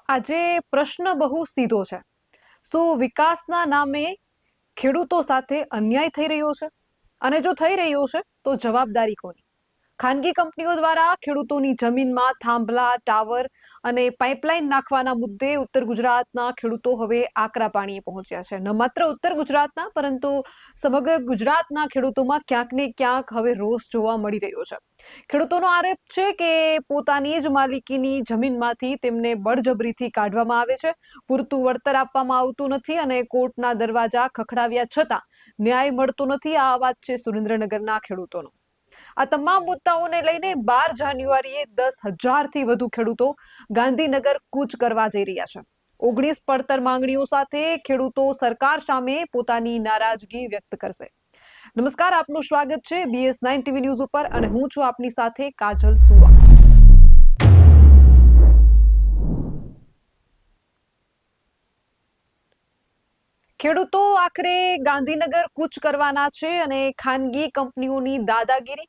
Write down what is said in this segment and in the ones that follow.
આજે પ્રશ્ન બહુ સીધો છે. શું વિકાસના નામે ખેડૂતો સાથે અન્યાય થઈ રહ્યો છે? અને જો થઈ રહ્યો છે તો જવાબદારી કોની? ખાનગી કંપનીઓ દ્વારા ખેડૂતોની જમીનમાં થાંભલા, ટાવર અને પાઇપલાઇન નાખવાના મુદ્દે ઉત્તર ગુજરાતના ખેડૂતો હવે આકરા પાણીએ પહોંચ્યા છે. ન માત્ર ઉત્તર ગુજરાતના, પરંતુ સમગ્ર ગુજરાતના ખેડૂતોમાં ક્યાંક ને ક્યાંક હવે રોષ જોવા મળી રહ્યો છે. ખેડૂતોનો આરોપ છે કે પોતાની જ માલિકીની જમીનમાંથી તેમને બળજબરીથી કાઢવામાં આવે છે, પૂરતું વળતર આપવામાં આવતું નથી અને કોર્ટના દરવાજા ખખડાવ્યા છતાં ન્યાય મળતો નથી. આ વાત છે સુરેન્દ્રનગરના ખેડૂતોનો. આ તમામ મુદ્દાઓને લઈને 12 જાન્યુઆરીએ 10,000થી વધુ ખેડૂતો ગાંધીનગર કૂચ કરવા જઈ રહ્યા છે. 19 પડતર માંગણીઓ સાથે ખેડૂતો સરકાર સામે પોતાની નારાજગી વ્યક્ત કરશે. નમસ્કાર, આપનું સ્વાગત છે BS9 TV ન્યૂઝ ઉપર અને હું છું આપની સાથે કાજલ સુવા. ખેડૂતો આખરે ગાંધીનગર કૂચ કરવાના છે અને ખાનગી કંપનીઓની દાદાગીરી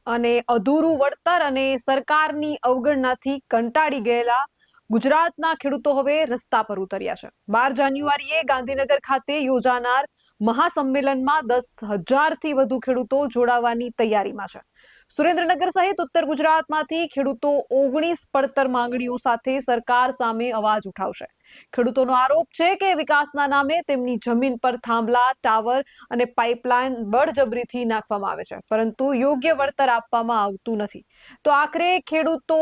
અને અધૂરું વળતર અને સરકારની અવગણનાથી કંટાળી ગયેલા ગુજરાતના ખેડૂતો હવે રસ્તા પર ઉતર્યા છે. 12 જાન્યુઆરીએ ગાંધીનગર ખાતે યોજાનાર મહાસંમેલનમાં 10,000થી વધુ ખેડૂતો જોડાવાની તૈયારીમાં છે. સુરેન્દ્રનગર સહિત ઉત્તર ગુજરાતમાંથી ખેડૂતો 19 પડતર માંગણીઓ સાથે સરકાર સામે અવાજ ઉઠાવશે. ખેડૂતોનો આરોપ છે કે વિકાસના નામે તેમની જમીન પર થાંભલા, ટાવર અને પાઇપલાઇન બળજબરીથી નાખવામાં આવે છે, પરંતુ યોગ્ય વળતર આપવામાં આવતું નથી. તો આખરે ખેડૂતો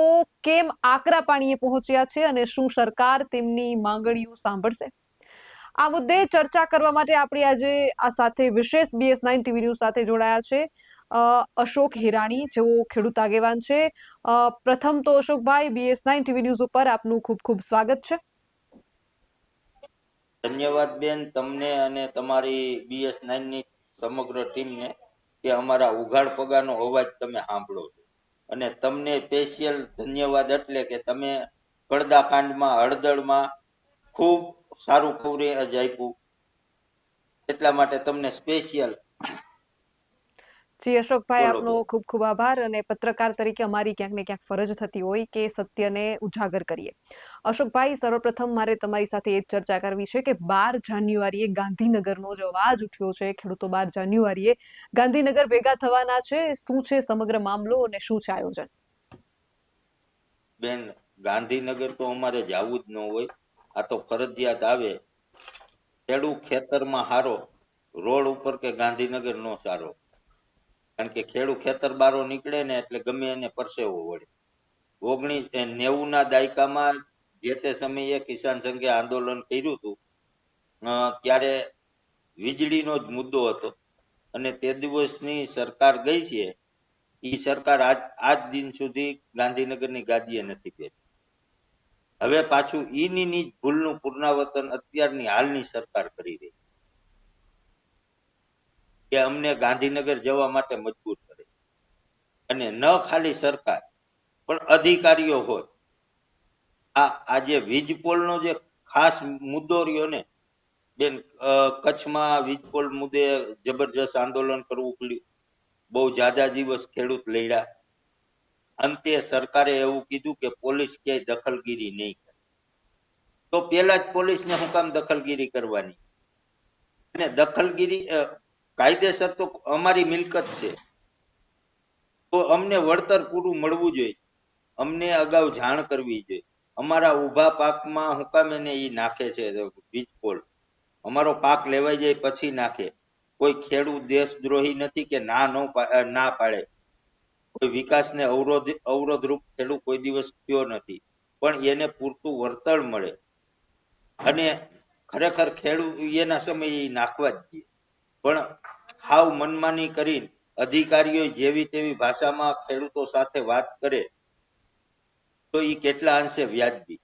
કેમ આકરા પાણીએ પહોંચ્યા છે અને શું સરકાર તેમની માંગણીઓ સાંભળશે? આ મુદ્દે ચર્ચા કરવા માટે આપણે આજે આ સાથે વિશેષ BS9 TV ન્યૂઝ સાથે જોડાયા છે અશોક હિરાણી, જેઓ ખેડૂત આગેવાન છે. પ્રથમ તો અશોકભાઈ, BS9 TV ન્યૂઝ ઉપર આપનું ખૂબ ખૂબ સ્વાગત છે. ધન્યવાદ બેન, તમને અને તમારી BS9 ની સમગ્ર ટીમને કે અમારા ઉઘાડ પગાનો અવાજ તમે સાંભળો છો. અને તમને સ્પેશિયલ ધન્યવાદ એટલે કે તમે કડદા કાંડમાં, હળદળમાં ખૂબ સારું કવરેજ આપ્યું, એટલા માટે તમને સ્પેશિયલ. જી અશોકભાઈ, બોલો આપનો બેન. ખૂબ ખૂબ આભાર. અને પત્રકાર તરીકે અમારી ક્યાંક ને ક્યાંક ફરજ થતી હોય કે સત્યને ઉજાગર કરીએ. અશોકભાઈ, સર્વપ્રથમ મારે તમારી સાથે એ જ ચર્ચા કરવી છે કે 12 જાન્યુઆરીએ ગાંધીનગરનો જે અવાજ ઉઠ્યો છે, ખેડૂતો 12 જાન્યુઆરીએ ગાંધીનગર ભેગા થવાના છે. શું છે સમગ્ર મામલો અને શું છે આયોજન? બેન, ગાંધીનગર તો અમારે જવું જ ન હોય, આ તો ફરજિયાત આવે. ખેડૂત ખેતરમાં હારો, રોડ ઉપર કે ગાંધીનગર નો સારો. કારણ કે ખેડૂત ખેતર બારો નીકળે ને એટલે ગમે એને પરસેવો વળે. 1990ના દાયકામાં જે તે સમયે કિસાન સંઘે આંદોલન કર્યું હતું, ત્યારે વીજળીનો જ મુદ્દો હતો અને તે દિવસની સરકાર ગઈ છે, એ સરકાર આજ દિન સુધી ગાંધીનગરની ગાદીએ નથી બેઠી. હવે પાછું ઈની ભૂલનું પુનરાવર્તન અત્યારની હાલની સરકાર કરી રહી કે અમને ગાંધીનગર જવા માટે મજબૂર કરે. અને ન ખાલી સરકાર પણ અધિકારીઓ હોય. આજે વીજપોલનો જે ખાસ મુદ્દો રહ્યો ને બેન, કચ્છમાં વીજપોલ મુદ્દે જબરજસ્ત આંદોલન કરવું પડ્યું. બહુ જ્યાદા દિવસ ખેડૂત લડ્યા. અંતે સરકારે એવું કીધું કે પોલીસ ક્યાંય દખલગીરી નહીં કરે. તો પેલા જ પોલીસને શું કામ દખલગીરી કરવાની? અને દખલગીરી કાયદેસર તો અમારી મિલકત છે, તો અમને વળતર પૂરું મળવું જોઈએ. અમને અગાઉ જાણ કરવી જોઈએ. અમારા ઉભા પાકમાં હું કામ એને ઈ નાખે છે વીજપોલ? અમારો પાક લેવાઈ જાય પછી નાખે. કોઈ ખેડૂત દેશદ્રોહી નથી કે ના પાડે. કોઈ વિકાસને અવરોધરૂપ ખેડૂત કોઈ દિવસ થયો નથી, પણ એને પૂરતું વળતર મળે અને ખરેખર ખેડૂત એના સમયે નાખવા જ દે. પણ હાવ મનમાની કરી અધિકારીઓ જેવી તેવી ભાષામાં ખેડૂતો સાથે વાત કરે તો એ કેટલા અંશે વ્યાજબી?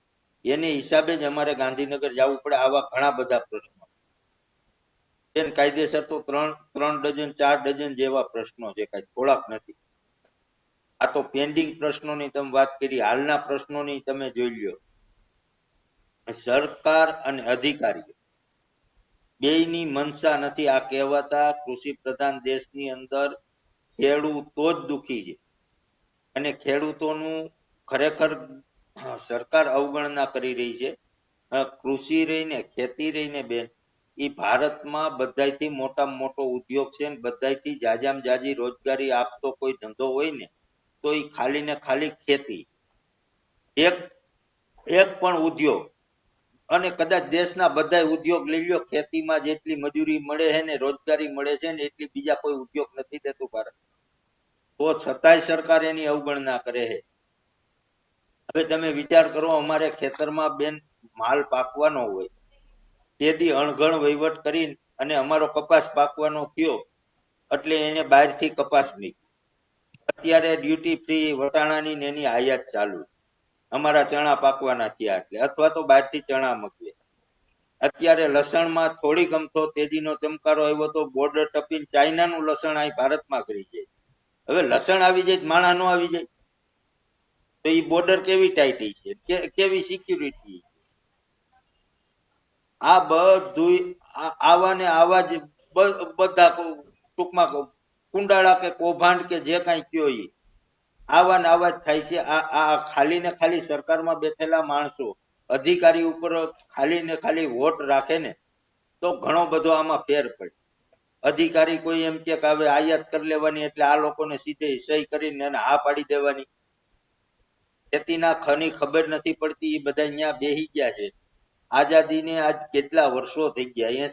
એને હિસાબે જ અમારે ગાંધીનગર જવું પડે. આવા ઘણા બધા પ્રશ્નો કાયદેસર તો 3 ડઝન 4 ડઝન જેવા પ્રશ્નો છે, કઈ થોડાક નથી. આ તો પેન્ડિંગ પ્રશ્નોની તમે વાત કરી, હાલના પ્રશ્નોની તમે જોઈ લ્યો. સરકાર અને અધિકારીઓ બેયની મનસા નથી. આ કહેવાતા કૃષિ પ્રધાન દેશની અંદર ખેડૂતો જ દુખી છે અને ખેડૂતોનું ખરેખર સરકાર અવગણના કરી રહી છે. કૃષિ રહીને ખેતી રહીને બેન, એ ભારતમાં બધાયથી મોટામાં મોટો ઉદ્યોગ છે, ને બધાયથી જાજામાં જાજી રોજગારી આપતો કોઈ ધંધો હોય ને તો એ ખાલી ને ખાલી ખેતી. એક એક પણ ઉદ્યોગ, અને કદાચ દેશના બધા ઉદ્યોગ લઈ લ્યો, ખેતીમાં જેટલી મજૂરી મળે છે ને રોજગારી મળે છે ને એટલી બીજા કોઈ ઉદ્યોગ નથી દેતું ભારત. તો છતાંય સરકાર એની અવગણના કરે છે. હવે તમે વિચાર કરો, અમારે ખેતરમાં બેન માલ પાકવાનો હોય, તેથી અણઘણ વહીવટ કરી અને અમારો કપાસ પાકવાનો થયો એટલે એને બહારથી કપાસ મૂકી. અત્યારે ડ્યુટી ફ્રી વટાણાની ને એની આયાત ચાલુ. અમારા ચણા પાકવાના થયા એટલે, અથવા તો બહારથી ચણા મગવે. અત્યારે લસણમાં થોડીક અમથો તેજીનો ચમકારો આવ્યો તો બોર્ડર ટપીને ચાઇનાનું લસણ અહીં ભારતમાં કરી જાય. હવે લસણ આવી જાય માણસ નો આવી જાય તો એ બોર્ડર કેવી ટાઈટી છે, કેવી સિક્યુરિટી. આ બધું આવા ને આવા જ બધા ટૂંકમાં કુંડાળા કે કૌભાંડ કે જે કાંઈ કયો એ આવા ને આવા જ થાય છે. આ ખાલી ને ખાલી સરકારમાં બેઠેલા માણસો અધિકારી ઉપર ખાલી ને ખાલી વોટ રાખે ને તો ઘણો બધો આમાં ફેર પડે. અધિકારી કોઈ એમ કે હવે આયાત કરી લેવાની એટલે આ લોકોને સીધે સહી કરીને એને હા પાડી દેવાની. ખેતીના ખની ખબર નથી પડતી, એ બધા અહીંયા બેહી ગયા છે. આઝાદીને આજ કેટલા વર્ષો થઈ ગયા,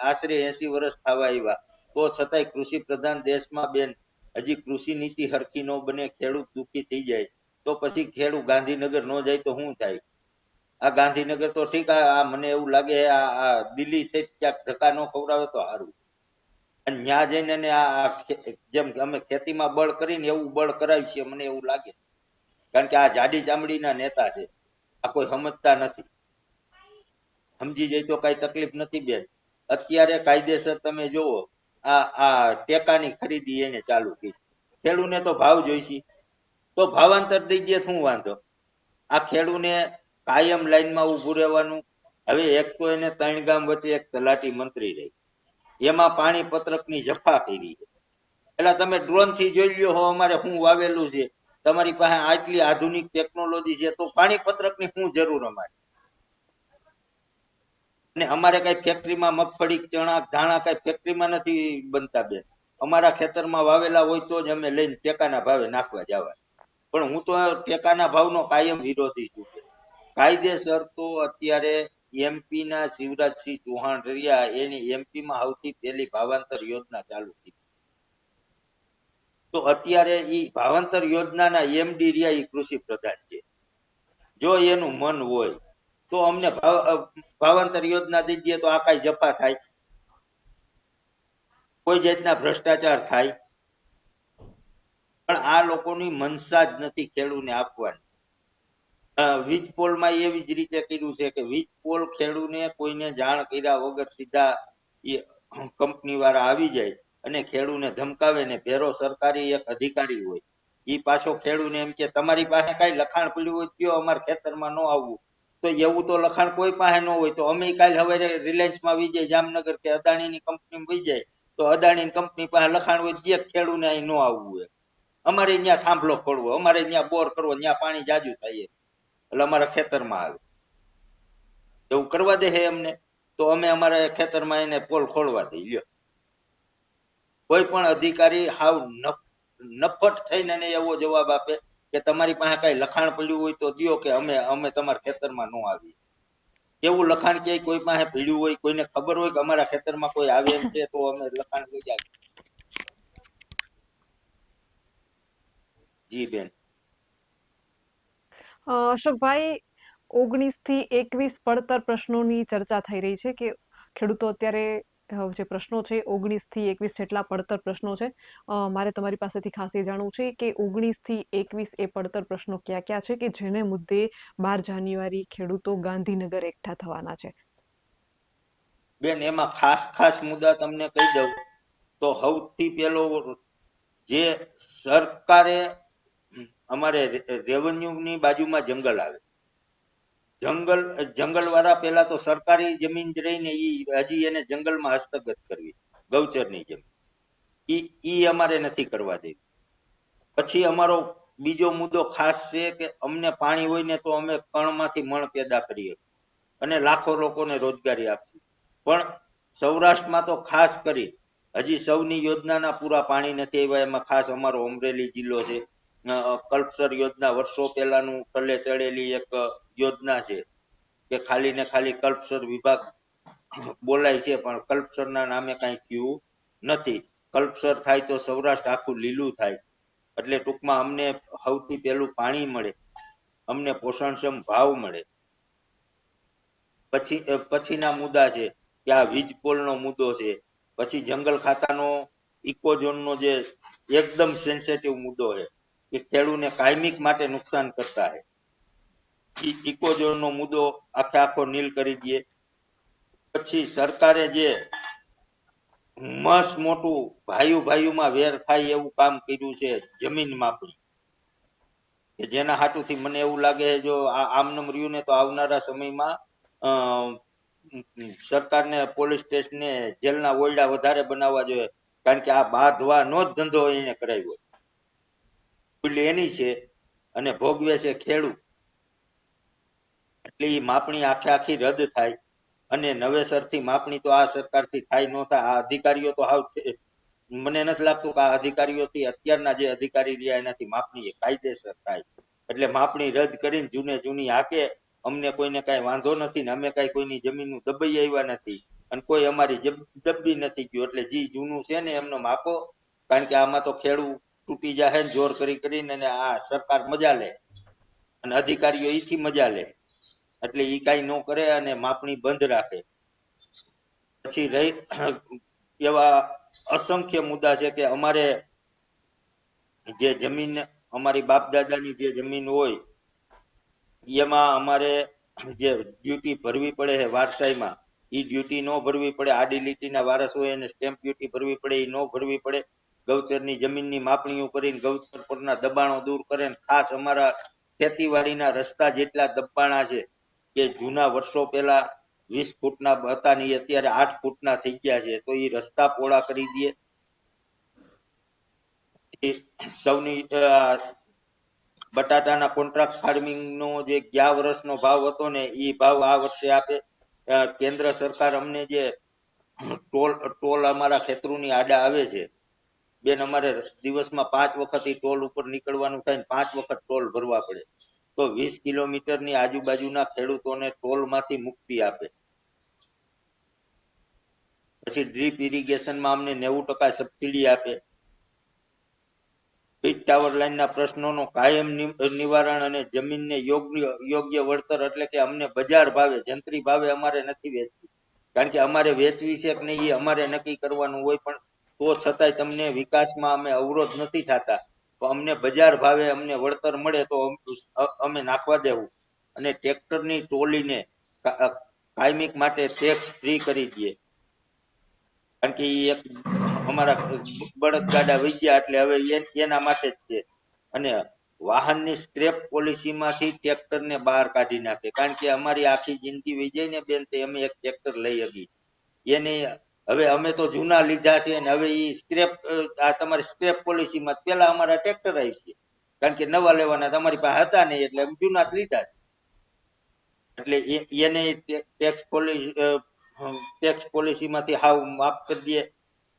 આશરે 80 વર્ષ થવા આવ્યા, તો છતાંય કૃષિ પ્રધાન દેશમાં બેન હજી કૃષિ નીતિ હરખી ન બને, ખેડૂત દુઃખી થઈ જાય તો પછી ખેડૂત ગાંધીનગર ન જાય તો શું થાય? આ ગાંધીનગર તો ઠીક, આ મને એવું લાગે આ દિલ્હી છે ક્યાંક ધક્કા ન ખવડાવે તો સારું. અને ત્યાં જઈને આ જેમ અમે ખેતીમાં બળ કરીને એવું બળ કરાવી છે મને એવું લાગે. કારણ કે આ જાડી ચામડીના નેતા છે, આ કોઈ સમજતા નથી. સમજી જાય તો કઈ તકલીફ નથી બેન. અત્યારે કાયદેસર તમે જુઓ, આ ટેકાની ખરીદી એને ચાલુ કરી. ખેડૂને તો ભાવ જોઈશે, તો ભાવાંતર દઈ દે શું વાંધો? આ ખેડૂને કાયમ લાઈનમાં ઉભું રહેવાનું. હવે એક તો એને 3 ગામ વચ્ચે એક તલાટી મંત્રી રહી, એમાં પાણી પત્રકની જફા કરી છે. એટલે તમે ડ્રોન થી જોઈ લ્યો હો અમારે શું વાવેલું છે, તમારી પાસે આટલી આધુનિક ટેકનોલોજી છે તો પાણી પત્રકની શું જરૂર અમારે? અને અમારે કઈ ફેક્ટરીમાં મગફળી ચણા ધાણા કઈ ફેક્ટરીમાં નથી બનતા બેન. અમારા ખેતરમાં વાવેલા હોય તો જ અમે લઈને ટેકાના ભાવે નાખવા જવા. પણ હું તો ટેકાના ભાવનો કાયમ વિરોધી છું. કાયદેસર તો અત્યારે એમપી ના શિવરાજસિંહ ચૌહાણ રહ્યા, એની એમપી માં સૌથી પહેલી ભાવાંતર યોજના ચાલુ થઈ. તો અત્યારે ઈ ભાવાંતર યોજનાના એમડી રહ્યા એ કૃષિ પ્રધાન છે. જો એનું મન હોય તો અમને ભાવાંતર યોજના દઈ દે તો આ કઈ જફા થાય? કોઈ જાતના ભ્રષ્ટાચાર થાય? પણ આ લોકોની મનસા જ નથી ખેડૂને આપવાની. વીજ પોલમાં એવી જ રીતે કર્યું છે કે વીજ પોલ ખેડૂને કોઈને જાણ કર્યા વગર સીધા એ કંપની વાળા આવી જાય અને ખેડૂને ધમકાવે ને ભેરો સરકારી એક અધિકારી હોય, એ પાછો ખેડૂને એમ કે તમારી પાસે કઈ લખાણ પડ્યું હોય કયો, અમારા ખેતરમાં ન આવવું. તો એવું તો લખાણ કોઈ પાસે ન હોય તો અમે કાલે હવે રિલાયન્સમાં વી જાય, જામનગર કે અદાણીની કંપનીમાં વી જાય તો અદાણીની કંપની પાસે લખાણ હોય જે ખેડૂને અહીં ન આવવું હોય. અમારે ત્યાં થાંભલો ખોડવો, અમારે ત્યાં બોર કરવો, ત્યાં પાણી જાજુ થાય એટલે અમારા ખેતરમાં આવે. એવું કરવા દે હે અમને તો અમે અમારા ખેતરમાં એને પોલ ખોલવા દઈ લ્યો. કોઈ પણ અધિકારી હાવ નફટ થઈને એને એવો જવાબ આપે કે તમારી પાસે કઈ લખાણ પડ્યું હોય તો દો કે અમે તમારા ખેતરમાં ન આવીએ. એવું લખાણ ક્યાંય કોઈ પાસે પડ્યું હોય, કોઈને ખબર હોય કે અમારા ખેતરમાં કોઈ આવે એમ છે તો અમે લખાણ લઈ જાય? જી બેન. અશોકભાઈ, 19 થી 21 પડતર પ્રશ્નોની ચર્ચા થઈ રહી છે કે ખેડૂતો અત્યારે જે પ્રશ્નો છે 19 થી 21 જેટલા પડતર પ્રશ્નો છે. મારે તમારી પાસેથી ખાસ એ જાણવું છે કે 19 થી 21 એ પડતર પ્રશ્નો ક્યાં ક્યાં છે કે જેને મુદ્દે 12 જાન્યુઆરી ખેડૂતો ગાંધીનગર એકઠા થવાના છે? બેન એમાં ખાસ ખાસ મુદ્દા તમને કહી દઉં તો સૌથી પહેલો જે સરકારે અમારે રેવન્યુ ની બાજુમાં જંગલ આવે, જંગલ વાળા પેલા તો સરકારી જમીન રહીને હજી એને જંગલમાં હસ્તગત કરવી, ગૌચરની જમીન ઈ અમારે નથી કરવા દેવી. પછી અમારો બીજો મુદ્દો ખાસ છે કે અમને પાણી હોય ને તો અમે કણમાંથી મણ પેદા કરીએ અને લાખો લોકોને રોજગારી આપીએ. પણ સૌરાષ્ટ્રમાં તો ખાસ કરી હજી સૌની યોજનાના પૂરા પાણી નથી આવ્યા. એમાં ખાસ અમારો અમરેલી જિલ્લો છે. કલ્પસર યોજના વર્ષો પહેલાનું તલે ચડેલી એક યોજના છે કે ખાલી ને ખાલી કલ્પસર વિભાગ બોલાય છે, પણ કલ્પસરના નામે કાંઈ થયું નથી. કલ્પસર થાય તો સૌરાષ્ટ્ર આખું લીલું થાય. એટલે ટૂંકમાં અમને સૌથી પહેલું પાણી મળે, અમને પોષણક્ષમ ભાવ મળે. પછીના મુદ્દા છે કે આ વીજ પોલનો મુદ્દો છે. પછી જંગલ ખાતાનો ઇકોઝોનનો જે એકદમ સેન્સિટિવ મુદ્દો છે કે ખેડૂતને કાયમિક માટે નુકસાન કરતા છે. ઇકોઝોનનો મુદ્દો આખે આખો નીલ કરી દે. પછી સરકારે જે મસ્ત મોટું ભાઈઓમાં વેર થાય એવું કામ કર્યું છે જમીન માપણી, કે જેના હાટુથી મને એવું લાગે જો આમનેમ રહ્યું ને તો આવનારા સમયમાં સરકારને પોલીસ સ્ટેશને જેલના ઓરડા વધારે બનાવવા જોઈએ. કારણ કે આ બાંધવાનો જ ધંધો એને કરાવ્યો, ભૂલ એની છે અને ભોગવે છે ખેડૂત. એટલે એ માપણી આખે આખી રદ થાય અને નવેસરથી માપણી તો આ સરકારથી થાય ન થાય. આ અધિકારીઓ તો હાવ, મને નથી લાગતું કે આ અધિકારીઓથી અત્યારના જે અધિકારી રહ્યા એનાથી માપણી કાયદેસર થાય. એટલે માપણી રદ કરીને જૂની હાકે. અમને કોઈને કઈ વાંધો નથી ને અમે કઈ કોઈની જમીન દબાઈ આવ્યા નથી અને કોઈ અમારી દબી નથી ગયું. એટલે જે જૂનું છે ને એમનો માપો, કારણ કે આમાં તો ખેડૂત તૂટી જાય ને જોર કરીને આ સરકાર મજા લે અને અધિકારીઓ એથી મજા લે. એટલે ઈ કઈ ન કરે અને માપણી બંધ રાખે. પછી રહી એવા અસંખ્ય મુદ્દા છે કે અમારે જે જમીન, અમારી બાપ દાદાની જે જમીન હોય એમાં અમારે જે ડ્યુટી ભરવી પડે છે વારસાઈમાં, એ ડ્યુટી ન ભરવી પડે. આડી લીટીના વારસ હોય એને સ્ટેમ્પ ડ્યુટી ભરવી પડે, એ ન ભરવી પડે. ગૌચરની જમીનની માપણીઓ કરીને ગૌચર પરના દબાણો દૂર કરે. ખાસ અમારા ખેતીવાડીના રસ્તા જેટલા દબાણા છે કે જૂના વર્ષો પહેલા 20 ફૂટના હતા ને અત્યારે 8 ફૂટના થઈ ગયા છે, તો એ રસ્તા પહોળા કરી દે. સૌની બટાટાના કોન્ટ્રાક્ટ ફાર્મિંગ નો જે ગયા વર્ષનો ભાવ હતો ને એ ભાવ આ વર્ષે આપે. કેન્દ્ર સરકાર અમને જે ટોલ અમારા ખેતરોની આડા આવે છે બેન, અમારે દિવસમાં 5 વખત ટોલ ઉપર નીકળવાનું થાય, 5 વખત ટોલ ભરવા પડે. તો 20 કિલોમીટરની આજુબાજુના ખેડૂતોને ટોલ માંથી મુક્તિ આપે. પછી ડ્રીપ ઇરિગેશનમાં અમને 90% સબસિડી આપે. વીજ ટાવર લાઈનના પ્રશ્નોનો કાયમ નિવારણ અને જમીનને યોગ્ય વળતર, એટલે કે અમને બજાર ભાવે, જંત્રી ભાવે અમારે નથી વેચવી. કારણ કે અમારે વેચવી છે કે નહીં એ અમારે નક્કી કરવાનું હોય, પણ તો છતાંય તમને વિકાસમાં અમે અવરોધ નથી થતા. તો અમને બજાર ભાવે અમને વળતર મળે તો અમે નાખવા દેવું. અને ટ્રેક્ટરની ટોલીને કાયમિક માટે ટેક્સ ફ્રી કરી દઈએ. કારણ કે એ એક અમારા બળદગાડા વહી ગયા એટલે હવે એના માટે જ છે. અને વાહનની સ્ક્રેપ પોલિસીમાંથી ટ્રેક્ટરને બહાર કાઢી નાખે. કારણ કે અમારી આખી જિંદગી વહી જાય ને બેન, તે અમે એક ટ્રેક્ટર લઈ હતી એને હવે અમે તો જૂના લીધા છે ને હવે એ સ્ક્રેપ, આ તમારી સ્ક્રેપ પોલિસીમાં પેલા અમારા ટ્રેક્ટર આવી છે. કારણ કે નવા લેવાના તમારી પાસે હતા નહીં એટલે જૂના જ લીધા. એટલે એને ટેક્સ પોલિસીમાંથી હાવ માફ કરી દે.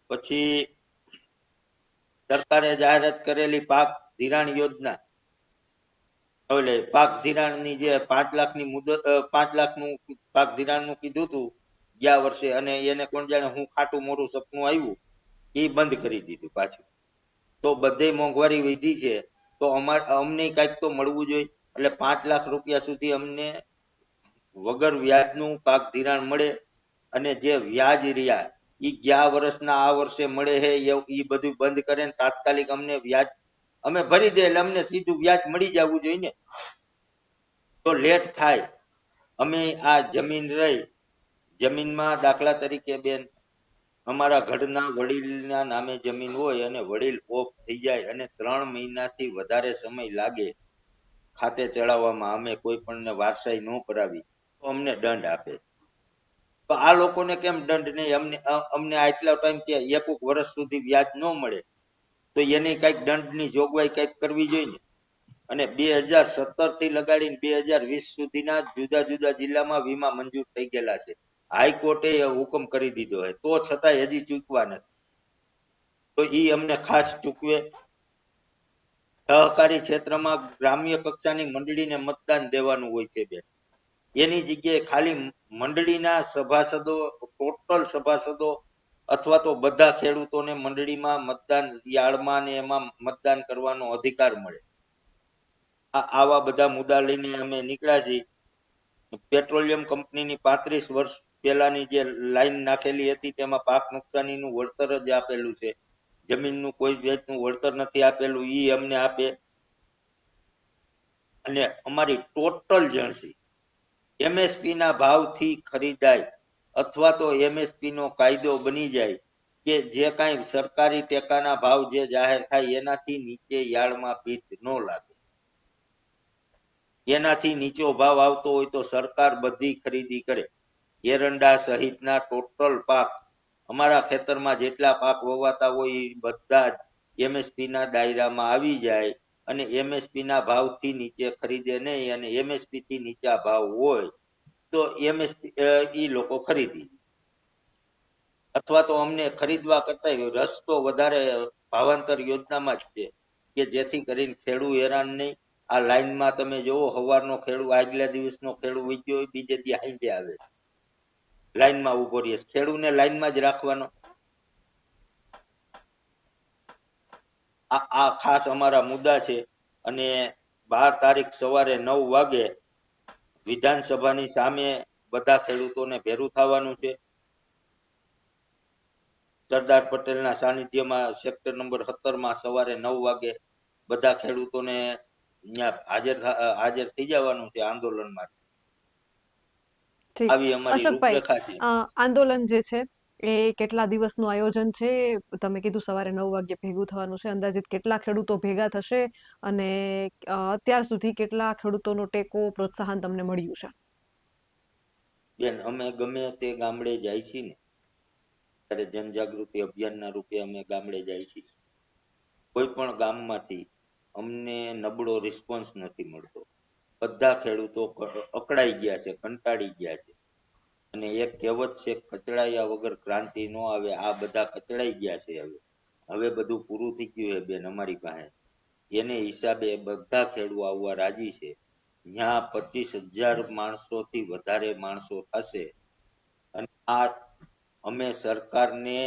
પછી સરકારે જાહેરાત કરેલી પાક ધિરાણ યોજના, એટલે પાક ધિરાણની જે 5 લાખની મુદત, 5 લાખનું પાક ધિરાણનું કીધું હતું ગયા વર્ષે, અને એને કોણ જાણે હું ખાટું મોરું સપનું આવ્યું એ બંધ કરી દીધું પાછું. તો બધે મોંઘવારી વધી છે તો અમને કઈક તો મળવું જોઈએ. એટલે 5 લાખ રૂપિયા સુધી અમને વગર વ્યાજનું પાક ધિરાણ મળે. અને જે વ્યાજ રહ્યા એ ગયા વર્ષના આ વર્ષે મળે છે એ બધું બંધ કરે ને તાત્કાલિક અમને વ્યાજ અમે ભરી દે એટલે અમને સીધું વ્યાજ મળી જવું જોઈએ ને. તો લેટ થાય. અમે આ જમીન રહી, જમીનમાં દાખલા તરીકે બેન અમારા ઘરના વડીલના નામે જમીન હોય અને વડીલ ઓફ થઈ જાય અને 3 મહિનાથી વધારે સમય લાગે ખાતે ચડાવવામાં, અમે કોઈ પણ વારસાઈ ન કરાવી તો અમને દંડ આપે. તો આ લોકોને કેમ દંડ નહીં? અમને આટલા ટાઈમ કે 1 વર્ષ સુધી વ્યાજ ન મળે તો એને કઈક દંડની જોગવાઈ કઈક કરવી જોઈએ ને. અને 2017 થી લગાડીને 2020 સુધીના જુદા જુદા જિલ્લામાં વીમા મંજૂર થઈ ગયેલા છે. હાઈકોર્ટે હુકમ કરી દીધો છે, તો છતાંય હજી ચૂકવા નથી. તો ઈ અમને ખાસ ચૂકવે. સહકારી ક્ષેત્રમાં ગ્રામ્ય કક્ષાની મંડળીને મતદાન દેવાનું હોય છે બેન. એની જગ્યાએ ખાલી મંડળીના સભાસદો, ટોટલ સભાસદો અથવા તો બધા ખેડૂતોને મંડળીમાં મતદાન યાર્ડમાં ને એમાં મતદાન કરવાનો અધિકાર મળે. આવા બધા મુદ્દા લઈને અમે નીકળ્યા છીએ. પેટ્રોલિયમ કંપનીની 35 વર્ષ પહેલાની જે લાઈન નાખેલી હતી તેમાં પાક નુકસાનીનું વળતર જ આપેલું છે. જમીનનું કોઈ જાતનું વળતર નથી આપેલું, ઈ અમને આપે. અને અમારી ટોટલ જણસી એમએસપી ના ભાવથી ખરીદાય અથવા તો એમએસપી નો કાયદો બની જાય કે જે કાંઈ સરકારી ટેકાના ભાવ જે જાહેર થાય એનાથી નીચે યાર્ડમાં ભીત ન લાગે. એનાથી નીચો ભાવ આવતો હોય તો સરકાર બધી ખરીદી કરે. એરંડા સહિતના ટોટલ પાક, અમારા ખેતરમાં જેટલા પાક વવાતા હોય એ બધા જ એમએસપી ના દાયરામાં આવી જાય અને એમએસપી ના ભાવથી નીચે ખરીદે નહીં. અને એમએસપી થી નીચા ભાવ હોય તો એમએસપી ઈ લોકો ખરીદી. અથવા તો અમને ખરીદવા કરતા રસ્તો વધારે ભાવાંતર યોજનામાં જ છે કે જેથી કરીને ખેડૂત હેરાન નહીં. આ લાઈનમાં તમે જોવો, સવારનો ખેડૂત આગલા દિવસનો ખેડૂત વીજ્યો હોય બીજે દી હાંજે આવે, લાઈનમાં ઉભો રહીએ. ખેડૂતને લાઈનમાં જ રાખવાનો. આ ખાસ અમારા મુદ્દા છે. અને 12 તારીખ સવારે 9 વાગે વિધાનસભાની સામે બધા ખેડૂતોને ભેરું થવાનું છે. સરદાર પટેલના સાનિધ્યમાં સેક્ટર નંબર 17 માં સવારે 9 વાગે બધા ખેડૂતોને હાજર થઈ જવાનું છે આંદોલન માટે. આવી અમારી અશોકભાઈ, રૂપરેખા છે. આંદોલન જે છે એ કેટલા દિવસનું આયોજન છે? તમે કીધું સવારે 9 વાગે ભેગું થવાનું છે. અંદાજિત કેટલા ખેડૂતો ભેગા થશે અને અત્યાર સુધી કેટલા ખેડૂતોનો ટેકો, પ્રોત્સાહન તમને મળ્યું છે? બેન, અમે ગમે તે ગામડે જાય છીએ ને ત્યારે જનજાગૃતિ અભિયાનના રૂપે અમે ગામડે જાય છીએ. કોઈ પણ ગામમાંથી અમને નબળો રિસ્પોન્સ નથી મળતો. બધા ખેડૂતો અકળાઈ ગયા છે, કંટાળી ગયા છે. અને એક કહેવત છે, કચડાયા વગર ક્રાંતિ ન આવે. આ બધા કચડાઈ ગયા છે. હવે બધું પૂરું થઈ ગયું છે બેન અમારી પાસે. એને હિસાબે બધા ખેડૂતો આવવા રાજી છે. ત્યાં 25,000 માણસોથી વધારે માણસો થશે. અને આ અમે સરકારને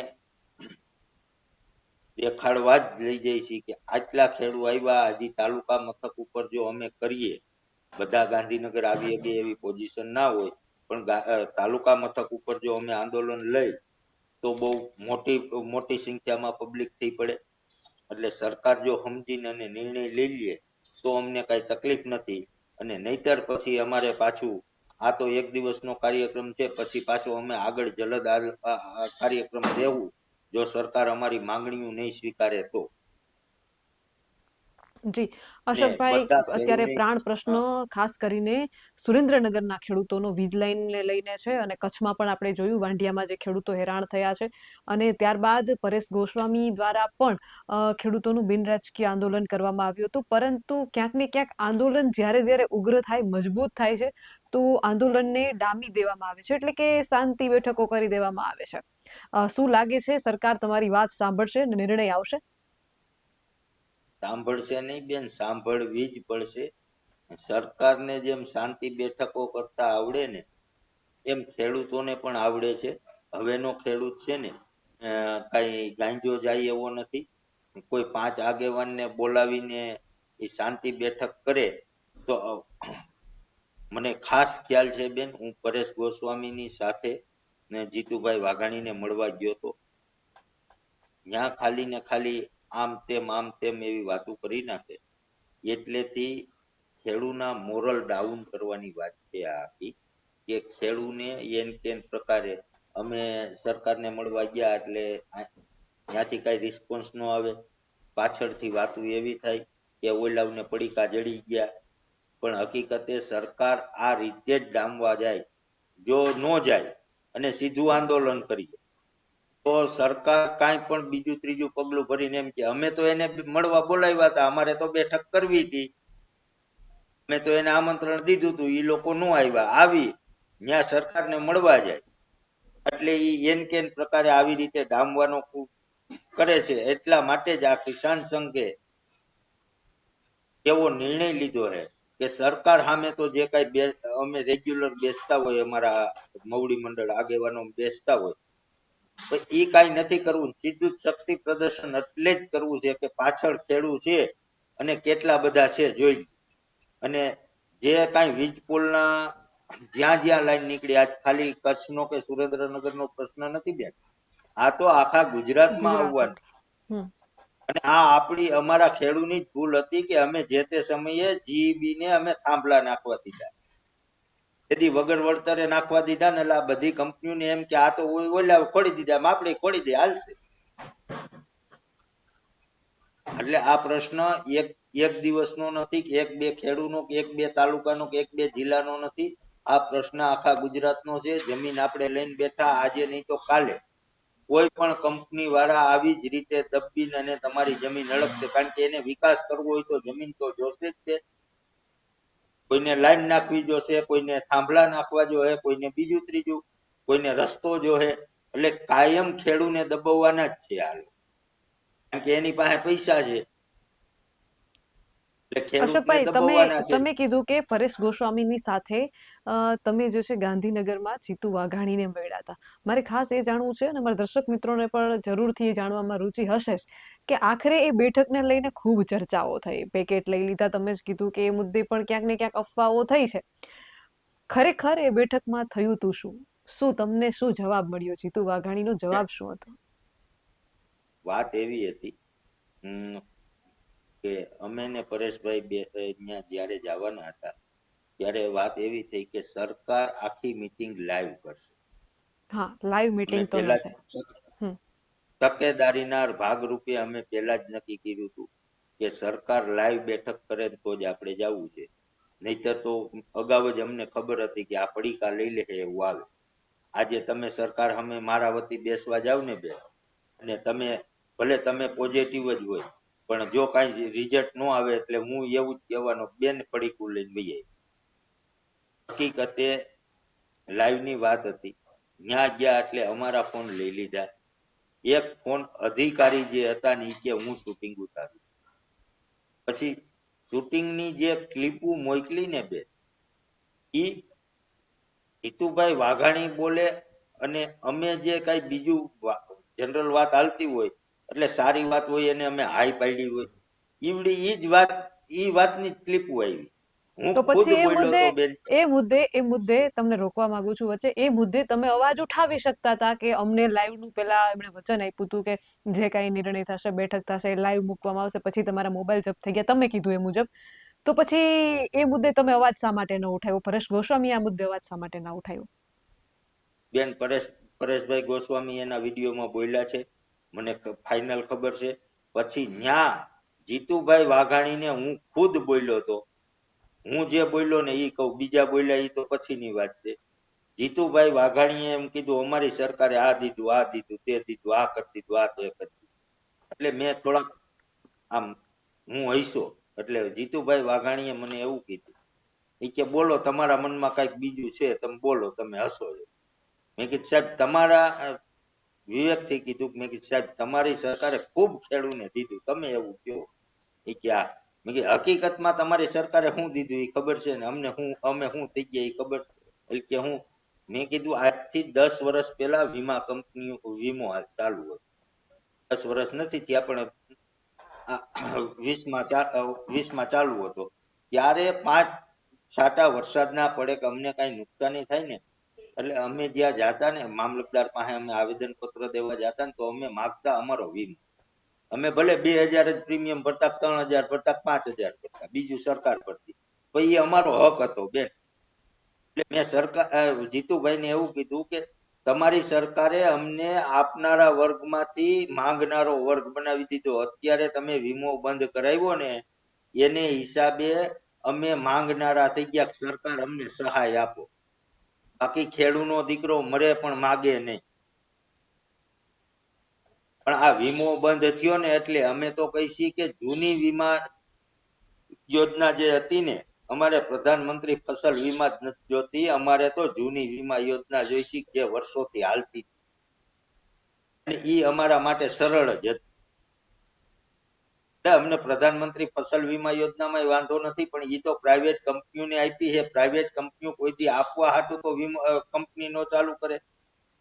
દેખાડવા જ લઈ જઈએ છીએ કે આટલા ખેડૂત આવ્યા. હજી તાલુકા મથક ઉપર જો અમે કરીએ, બધા ગાંધીનગર આવી શકે એવી પોઝિશન ના હોય, પણ તાલુકા મથક ઉપર જો અમે આંદોલન લઈ તો બહુ મોટી સંખ્યામાં પબ્લિક થઈ પડે. એટલે સરકાર જો સમજીને અને નિર્ણય લઈ લે તો અમને કઈ તકલીફ નથી. અને નહીતર પછી અમારે પાછું આ તો એક દિવસનો કાર્યક્રમ છે, પછી પાછો અમે આગળ જલદ કાર્યક્રમ લેવું જો સરકાર અમારી માંગણીઓ નહીં સ્વીકારે તો. જી ને અશોકભાઈ, બધા અત્યારે ખેડૂતને પ્રાણ પ્રશ્ન ખાસ કરીને સુરેન્દ્રનગરના ખેડૂતોનો વીજ લાઈનને લઈને છે. અને કચ્છમાં પણ આપણે જોયું, વાંઢિયામાં જે ખેડૂતો હેરાન થયા છે. અને ત્યારબાદ પરેશ ગોસ્વામી દ્વારા પણ ખેડૂતોનું બિનરાજકીય આંદોલન કરવામાં આવ્યું હતું. પરંતુ ક્યાંક ને ક્યાંક આંદોલન જ્યારે ઉગ્ર થાય, મજબૂત થાય છે, તો આંદોલનને ડામી દેવામાં આવે છે, એટલે કે શાંતિ બેઠકો કરી દેવામાં આવે છે. શું લાગે છે, સરકાર તમારી વાત સાંભળશે અને નિર્ણય આવશે? સાંભળશે નહીં બેન, સાંભળવી જ પડશે. સરકારને જેમ શાંતિ બેઠકો કરતા આવડે ને એમ ખેડૂતોને પણ આવડે છે. હવેનો ખેડૂત છે ને કઈ ગાંજો જાય એવો નથી. કોઈ 5 આગેવાનને બોલાવીને એ શાંતિ બેઠક કરે તો મને ખાસ ખ્યાલ છે બેન, હું પરેશ ગોસ્વામીની સાથે ને જીતુભાઈ વાઘાણીને મળવા ગયો હતો. ત્યાં ખાલી ને ખાલી આમ તેમ એવી વાતો કરી નાખે. એટલેથી ખેડૂના મોરલ ડાઉન કરવાની વાત છે આ આખી. કે ખેડૂને એન કેન પ્રકારે અમે સરકારને મળવા ગયા એટલે ત્યાંથી કઈ રિસ્પોન્સ ન આવે. પાછળથી વાતો એવી થાય કે ઓલાવને પડીકા જડી ગયા. પણ હકીકતે સરકાર આ રીતે જ ડામવા જાય. જો ન જાય અને સીધું આંદોલન કરીએ તો સરકાર કાંઈ પણ બીજું ત્રીજું પગલું ભરીને એમ કે અમે તો એને મળવા બોલાવ્યા હતા, અમારે તો બેઠક કરવી હતી. મેં તો એને આમંત્રણ દીધું હતું, એ લોકો નો આવ્યા. આવી ત્યાં સરકારને મળવા જાય એટલે ઈ એન કેન પ્રકારે આવી રીતે ડામવાનો કરે છે. એટલા માટે જ આ કિસાન સંઘે એવો નિર્ણય લીધો છે કે સરકાર સામે તો જે કઈ અમે રેગ્યુલર બેસતા હોય, અમારા મવડી મંડળ આગેવાનો બેસતા હોય, તો એ કઈ નથી કરવું. સીધું જ શક્તિ પ્રદર્શન એટલે જ કરવું છે કે પાછળ ખેડૂત છે અને કેટલા બધા છે જોઈ. અને જે કઈ વીજ પુલના જ્યાં જ્યાં લાઈન નીકળી, આજ ખાલી કચ્છનો કે સુરેન્દ્રનગરનો પ્રશ્ન નથી બેન, આ તો આખા ગુજરાતમાં આવવાનું. હમ અને આ અમારા ખેડૂતની જ ભૂલ હતી કે અમે જે તે સમયે જીઈબી ને અમે થાંભલા નાખવા દીધા, તેથી વગર વળતરે નાખવા દીધા ને એટલે આ બધી કંપનીઓને એમ કે આ તો ઓલા ખોડી દીધા, આપણે ખોડી દે હાલશે. એટલે આ પ્રશ્ન એક દિવસનો નથી, કે એક બે ખેડૂતનો કે એક બે તાલુકાનો કે એક બે જિલ્લાનો નથી. આ પ્રશ્ન આખા ગુજરાતનો છે. જમીન આપણે લઈને બેઠા આજે નહીં તો કાલે કોઈ પણ કંપની વાળા આવી જ રીતે દબીને અને તમારી જમીન અળગશે. કારણ કે એને વિકાસ કરવો હોય તો જમીન તો જોશે જ તે. કોઈને લાઈન નાખવી જોશે, કોઈને થાંભલા નાખવા જોઈએ, કોઈને બીજું ત્રીજું, કોઈને રસ્તો જોહે. એટલે કાયમ ખેડૂને દબાવવાના જ છે આ લોકો, કારણ કે એની પાસે પૈસા છે એટલે ખેડૂતને અશોકભાઈ, દબાવવાના છે. તમે કીધું કે પરેશ ગોસ્વામીની સાથે તમે જે છે ગાંધીનગરમાં જીતુ વાઘાણીને મળ્યા હતા. મારે ખાસ એ જાણવું છે, અને મારા દર્શક મિત્રોને પણ જરૂરથી એ જાણવામાં રુચિ હશે જ, કે આખરે એ બેઠકને લઈને ખૂબ ચર્ચાઓ થઈ. પેકેટ લઈ લીધા, તમે જ કીધું કે એ મુદ્દે પણ ક્યાંક ને ક્યાંક અફવાઓ થઈ છે. ખરેખર એ બેઠકમાં થયું તું શું? તમને શું જવાબ મળ્યો? જીતુ વાઘાણીનો જવાબ શું હતો? વાત એવી હતી કે અમે ને પરેશભાઈ બે અહીંયા જયારે જવાના હતા ત્યારે વાત એવી થઈ કે સરકાર આખી મીટિંગ લાઈવ કરશે. હા, લાઈવ અમે મીટિંગ તો ન પેલા થાય. તકેદારીના ભાગરૂપે અમે પેલા જ નક્કી કર્યું હતું કે સરકાર લાઈવ બેઠક કરે તો જ આપણે જવું છે. નહીતર તો અગાઉ જ અમને ખબર હતી કે આ પડીકા લઈ લે એવું આવે. આજે તમે સરકાર સામે મારા વતી બેસવા જાવ ને બે, અને ભલે તમે પોઝિટિવ જ હોય, પણ જો કઈ રિઝલ્ટ ન આવે એટલે હું એવું જ કહેવાનો, બેન પડીકું લઈને વહી. હકીકતે લાઈવ ની વાત હતી. ત્યાં ગયા એટલે અમારા ફોન લઈ લીધા. એક ફોન અધિકારી જે હતા ને કે હું શૂટિંગ ઉતારું. પછી શૂટિંગની જે ક્લિપો મોકલી ને બે, ઈ જીતુભાઈ વાઘાણી બોલે અને અમે જે કઈ બીજું જનરલ વાત હાલતી હોય એટલે સારી વાત હોય એને અમે હાઈ પાડી હોય, ઈવડી ઈ વાતની ક્લિપો આવી. હું તો ખુદ પછી બોલ્યો તો બેન. એ મુદ્દે તમને રોકવા માંગુ છું વચ્ચે. એ મુદ્દે તમે અવાજ ઉઠાવી શકતા હતા કે અમને લાઈવ નું પેલા એમણે વચન આપ્યું હતું કે જે કઈ નિર્ણય થશે, બેઠક થશે, લાઈવ મૂકવામાં આવશે, પછી તમારા મોબાઈલ જપ્ત થઈ ગયા, તમે કીધું એ મુજબ. તો પછી એ મુદ્દે તમે અવાજ શા માટે ન ઉઠાવ્યો? પરેશ ગોસ્વામી આ મુદ્દે અવાજ શા માટે ના ઉઠાવ્યો? બેન, પરેશભાઈ ગોસ્વામી એના વિડીયોમાં બોલ્યા છે, મને ફાઇનલ ખબર છે. પછી ન્યા જીતુભાઈ વાઘાણીને હું ખુદ બોલ્યો હતો. હું જે બોલ્યો ને એ કહું, બીજા બોલ્યા એ તો પછીની વાત છે. જીતુભાઈ વાઘાણીએ એમ કીધું અમારી સરકારે આ દીધું, આ દીધું, તે દીધું, આ કરી દીધું, આ તે કરી દીધું. એટલે મેં થોડાક આમ હું હૈસો. એટલે જીતુભાઈ વાઘાણીએ મને એવું કીધું, એ કે બોલો તમારા મનમાં કઈક બીજું છે, તમે બોલો, તમે હસો છો. મેં કીધું સાહેબ તમારા વિવેક થી કીધું. મેં કીધું સાહેબ તમારી સરકારે ખૂબ ખેડૂતને દીધું, તમે એવું કહો. એ કે આ મેં કીધું હકીકતમાં તમારી સરકારે શું દીધું એ ખબર છે ને, અમે શું થઈ ગયા એ ખબર? એટલે કે હું મેં કીધું આજથી 10 વર્ષ પહેલા વીમા કંપનીઓ વીમો ચાલુ હતો. 10 વર્ષ નથી ત્યાં પણ 20માં ચાલુ હતો. ત્યારે 5 છાંટા વરસાદના પડે કે અમને કઈ નુકસાની થાય ને, એટલે અમે જ્યાં જાતા ને મામલતદાર પાસે અમે આવેદન પત્ર દેવા જતા ને તો અમે માગતા અમારો વીમો. અમે ભલે 2000 જ પ્રીમિયમ ભરતા, 3000 ભરતા, 5000 ભરતા, બીજું સરકાર ભરતી, તો એ અમારો હક હતો બેન. એટલે મેં જીતુભાઈ ને એવું કીધું કે તમારી સરકારે અમને આપનારા વર્ગમાંથી માંગનારો વર્ગ બનાવી દીધો. અત્યારે તમે વીમો બંધ કરાવ્યો ને એને હિસાબે અમે માંગનારા થઈ ગયા. સરકાર અમને સહાય આપો. બાકી ખેડૂનો દીકરો મરે પણ માગે નહીં. પણ આ વીમો બંધ થયો ને એટલે અમે તો કહીશી કે જૂની વીમા યોજના જે હતી ને અમારે પ્રધાનમંત્રી ફસલ વીમા જ નથી જોતી, અમારે તો જૂની વીમા યોજના જોઈશે જે વર્ષોથી હાલતી હતી. અને ઈ અમારા માટે સરળ જ હતી. અમને પ્રધાનમંત્રી ફસલ વીમા યોજનામાં વાંધો નથી, પણ ઈ તો પ્રાઇવેટ કંપનીઓને આપી છે. પ્રાઇવેટ કંપનીઓ કોઈથી આપવા હાટું તો વીમા કંપની નો ચાલુ કરે,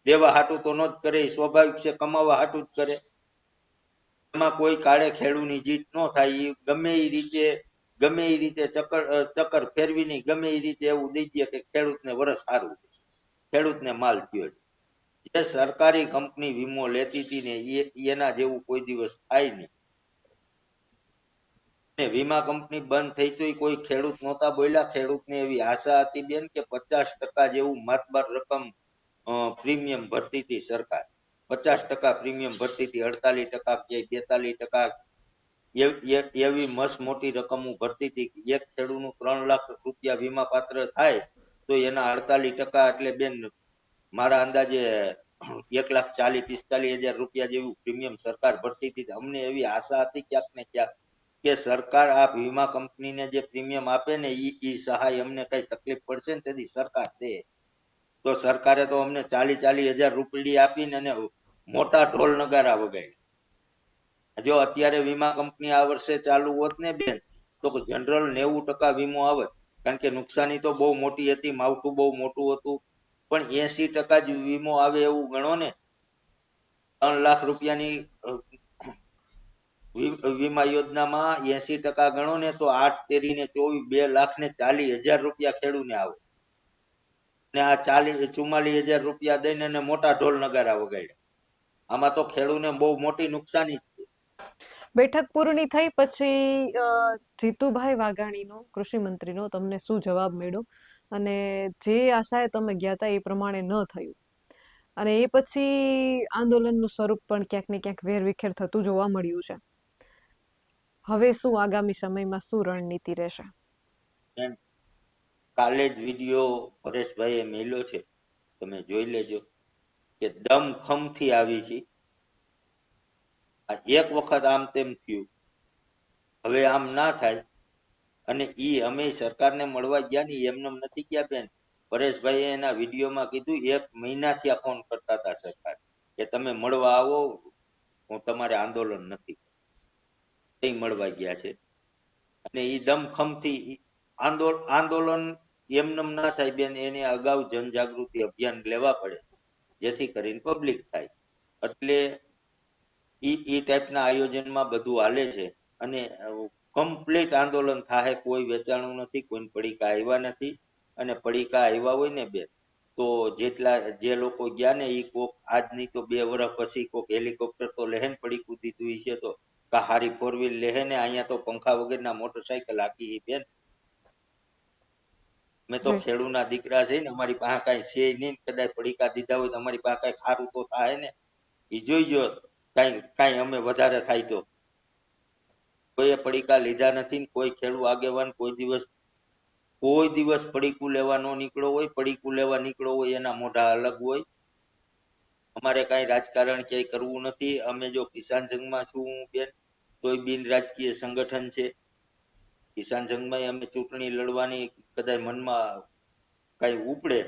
દેવા હાટું તો નો જ કરે. સ્વાભાવિક છે, કમાવા હાટું જ કરે. એમાં કોઈ કાળે ખેડૂતની જીત ન થાય. એ ગમે એ રીતે ચક્કર ફેરવીને ગમે એ રીતે એવું દઈ દે કે ખેડૂતને વરસ સારું, ખેડૂતને માલ થયો છે. જે સરકારી કંપની વીમો લેતી હતી ને એના જેવું કોઈ દિવસ થાય નહીં. વીમા કંપની બંધ થઈ તો કોઈ ખેડૂત નહોતા બોલ્યા. ખેડૂતને એવી આશા હતી બેન કે 50% જેવું માતબાર રકમ પ્રીમિયમ ભરતી હતી સરકાર. 50% પ્રીમિયમ ભરતી હતી, 48% કે 42%. એવી મસ્ત મોટી રકમ ભરતી હતી. એક ખેડૂતનું 3 લાખ રૂપિયા વીમા પાત્ર થાય તો એના 48% એટલે બેન મારા અંદાજે 1,40,45,000 રૂપિયા જેવું પ્રીમિયમ સરકાર ભરતી હતી. અમને એવી આશા હતી ક્યાંક ને ક્યાંક કે સરકાર આ વીમા કંપનીને જે પ્રીમિયમ આપે ને ઈ સહાય અમને કઈ તકલીફ પડશે ને તેથી સરકાર દે. તો સરકારે તો અમને 40,000 રૂપિયા આપીને અને મોટા ઢોલ નગારા વગાડ્યા. જો અત્યારે વીમા કંપની આ વર્ષે ચાલુ હોત ને બેન તો જનરલ 90% વીમો આવે, કારણ કે નુકસાની તો બહુ મોટી હતી, માવઠું બહુ મોટું હતું. પણ 80% જ વીમો આવે એવું ગણો ને. 3 લાખ રૂપિયાની વીમા યોજનામાં 80% ગણો ને તો 8 તેરી ને 24 2,40,000 રૂપિયા ખેડૂતને આવે. ને આ 44,000 રૂપિયા દઈને મોટા ઢોલ નગારા વગાડ્યા. આમાં તો ખેડૂતને બહુ મોટી નુકસાની જ છે. બેઠક પૂર્ણ થઈ પછી જીતુભાઈ વાઘાણીનો, કૃષિ મંત્રીનો, તમને શું જવાબ મળ્યો? અને જે આશાએ તમે ગયા હતા એ પ્રમાણે ન થયું, અને એ પછી આંદોલનનું સ્વરૂપ પણ ક્યાંક ને ક્યાંક વેરવિખેર થતું જોવા મળ્યું છે. હવે શું આગામી સમયમાં શું રણનીતિ રહેશે? કાલે જ વિડીયો પરેશભાઈએ મેલ્યો છે, તમે જોઈ લેજો કે દમખમથી આવી છે. એક વખત આમ તેમ થયું, હવે આમ ના થાય. અને ઈ અમે સરકારને મળવા ગયા ને એમને નથી ગયા બેન. પરેશભાઈએ એના વિડીયોમાં કીધું 1 મહિનાથી આ ફોન કરતા હતા સરકાર કે તમે મળવા આવો, હું તમારે આંદોલન નથી. મળવા ગયા છે. અને ઈ દમખમથી આંદોલન એમનેમ ના થાય બેન. એને અગાઉ જનજાગૃતિ અભિયાન લેવા પડે જેથી કરીને પબ્લિક થાય. એટલે ઈ ટાઈપના આયોજનમાં બધું હાલે છે. અને કમ્પ્લીટ આંદોલન થાય. કોઈ વેચાણું નથી, કોઈ પડીકા આવ્યા નથી. અને પડીકા આવ્યા હોય ને બેન તો જે લોકો ગયા ને ઈ કોક આજની તો 2 વર્ષ પછી કોક હેલિકોપ્ટર તો લહેન પડીકું દીધું છે. તો હારી 4 વ્હીલ લેહે ને અહીંયા તો પંખા વગરના મોટરસાયકલ આપી બેન. મેં તો ખેડૂના દીકરા છે ને, અમારી પાસે કઈ છે નહીં. કદાચ પડીકા દીધા હોય તો અમારી પાસે કઈ સારું તો થાય ને. એ જોઈજો કઈ અમે વધારે થાય તો. કોઈએ પડીકા લીધા નથી. કોઈ ખેડૂત આગેવાન કોઈ દિવસ પડીકું લેવા ન નીકળો હોય. પડીકું લેવા નીકળો હોય એના મોઢા અલગ હોય. અમારે કઈ રાજકારણ ક્યાંય કરવું નથી. અમે જો કિસાન સંઘમાં છું બેન તોય બિન રાજકીય સંગઠન છે. કિસાન સંઘમાં અમે ચૂંટણી લડવાની કદાચ મનમાં કઈ ઉપડે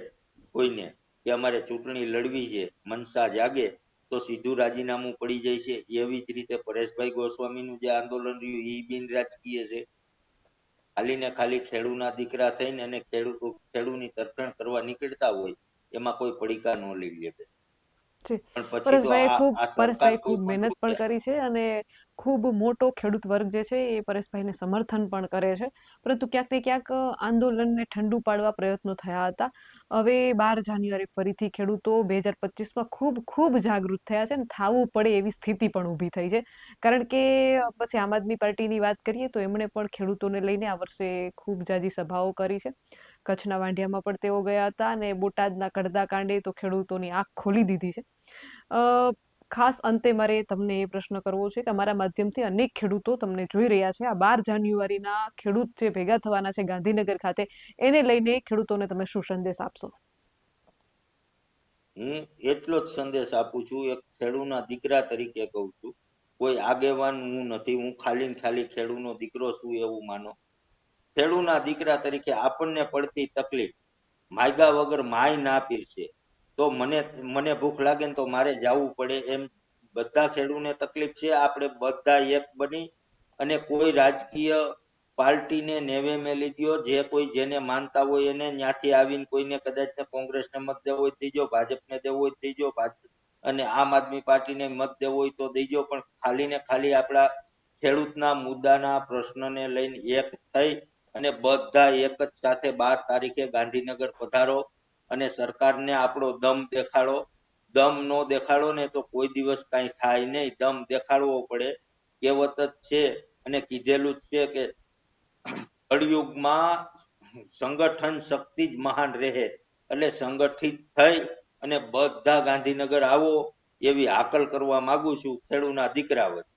કોઈને કે અમારે ચૂંટણી લડવી છે, મનસા જાગે તો સીધું રાજીનામું પડી જાય છે. એવી જ રીતે પરેશભાઈ ગોસ્વામીનું જે આંદોલન રહ્યું એ બિન રાજકીય છે. ખાલી ને ખાલી ખેડૂના દીકરા થઈને અને ખેડૂની તરફેણ કરવા નીકળતા હોય એમાં કોઈ પડીકા ન લઈ લે. પણ પછી તો આ સરકાર પરેશભાઈ કોઈ ખૂબ પણ મહેનત પણ કરી છે અને ખૂબ મોટો ખેડૂત વર્ગ જે છે એ પરેશભાઈને સમર્થન પણ કરે છે. પરંતુ ક્યાંક ને ક્યાંક આંદોલનને ઠંડુ પાડવા પ્રયત્નો થયા હતા. હવે 12 જાન્યુઆરી ફરીથી ખેડૂતો 2025માં ખૂબ જાગૃત થયા છે અને થાવું પડે એવી સ્થિતિ પણ ઊભી થઈ છે. કારણ કે પછી આમ આદમી પાર્ટીની વાત કરીએ તો એમણે પણ ખેડૂતોને લઈને આ વર્ષે ખૂબ જાજી સભાઓ કરી છે. કચ્છના વાંઢિયામાં પણ તેઓ ગયા હતા અને બોટાદના કડદા કાંડે તો ખેડૂતોની આંખ ખોલી દીધી છે. ખાસ અંતે મારે તમને એ પ્રશ્ન કરવો છે કે અમારા માધ્યમથી અનેક ખેડૂતો તમને જોઈ રહ્યા છે. આ 12 જાન્યુઆરીના ખેડૂત જે ભેગા થવાના છે ગાંધીનગર ખાતે, એને લઈને ખેડૂતોને તમે શું સંદેશ આપશો? હું એટલો જ સંદેશ આપું છું, એક ખેડૂના દીકરા તરીકે કહું છું. કોઈ આગેવાન હું નથી. હું ખાલી ને ખાલી ખેડૂનો દીકરો છું એવું માનો. ખેડૂના દીકરા તરીકે આપણને પડતી તકલીફ માયગા વગર માય ના પીરશે તો મને ભૂખ લાગે ને તો મારે જવું પડે એમ બધા ખેડૂને તકલીફ છે. આપણે બધા એક બની અને કોઈ રાજકીય પાર્ટીને નેવે મેલી દ્યો, જે કોઈ જેને માનતા હોય એને ત્યાંથી આવીને કોઈને કદાચ કોંગ્રેસને મત દેવો હોય દેજો, ભાજપને દેવો હોય દેજો, અને આમ આદમી પાર્ટીને મત દેવો હોય તો દેજો, પણ ખાલી ને ખાલી આપણા ખેડૂતના મુદ્દાના પ્રશ્નને લઈને એક થઈ અને બધા એક જ સાથે 12 તારીખે ગાંધીનગર પધારો અને સરકારને આપણો દમ દેખાડો. દમ નો દેખાડો ને તો કોઈ દિવસ કઈ થાય નહીં. દમ દેખાડવો પડે. કહેવત જ છે અને કીધેલું જ છે કે કળિયુગમાં સંગઠન શક્તિ જ મહાન રહે. એટલે સંગઠિત થઈ અને બધા ગાંધીનગર આવો એવી હાકલ કરવા માંગુ છું ખેડૂના દીકરા વચ્ચે.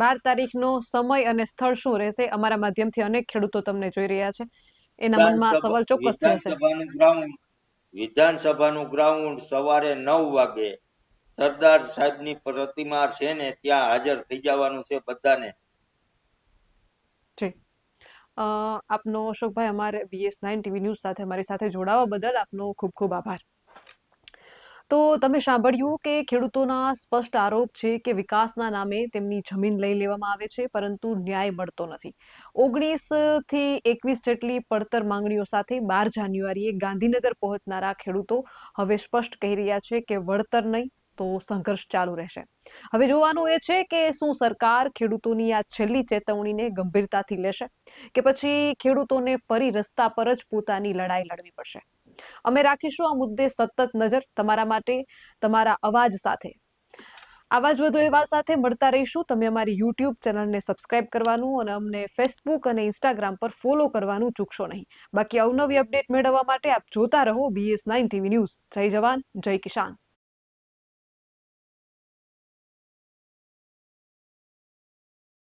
12 તારીખનો સમય અને સ્થળ શું રહેશે? અમારા માધ્યમથી અનેક ખેડૂતો તમને જોઈ રહ્યા છે, એના મનમાં સવાલ ચોક્કસ થશે. વિધાનસભાનું ગ્રાઉન્ડ સવારે 9 વાગે સરદાર સાહેબની પ્રતિમા છે ને ત્યાં હાજર થઈ જવાનું છે બધાને. જી, આપનો અશોકભાઈ અમારે BS9 TV ન્યૂઝ સાથે અમારી સાથે જોડાવા બદલ આપનો ખૂબ ખૂબ આભાર. તો તમે સાંભળ્યું કે ખેડૂતોના સ્પષ્ટ આરોપ છે કે વિકાસના નામે તેમની જમીન લઈ લેવામાં આવે છે, પરંતુ ન્યાય મળતો નથી. 19 થી 21 જેટલી પડતર માંગણીઓ સાથે 12 જાન્યુઆરીએ ગાંધીનગર પહોંચનારા ખેડૂતો હવે સ્પષ્ટ કહી રહ્યા છે કે વળતર નહીં તો સંઘર્ષ ચાલુ રહેશે. હવે જોવાનું એ છે કે શું સરકાર ખેડૂતોની આ છેલ્લી ચેતવણીને ગંભીરતાથી લેશે કે પછી ખેડૂતોને ફરી રસ્તા પર જ પોતાની લડાઈ લડવી પડશે. અમે રાખીશું આ મુદ્દે સતત નજર તમારા માટે, તમારા અવાજ સાથે. આવા જ વધુ અહેવાલ સાથે મળતા રહીશું. તમે અમારી YouTube ચેનલને સબસ્ક્રાઇબ કરવાનું અને અમને Facebook અને Instagram પર ફોલો કરવાનું ચૂકશો નહીં. બાકી અવનવી અપડેટ મેળવવા માટે આપ જોતા રહો BS9 TV ન્યૂઝ. જય જવાન, જય કિસાન.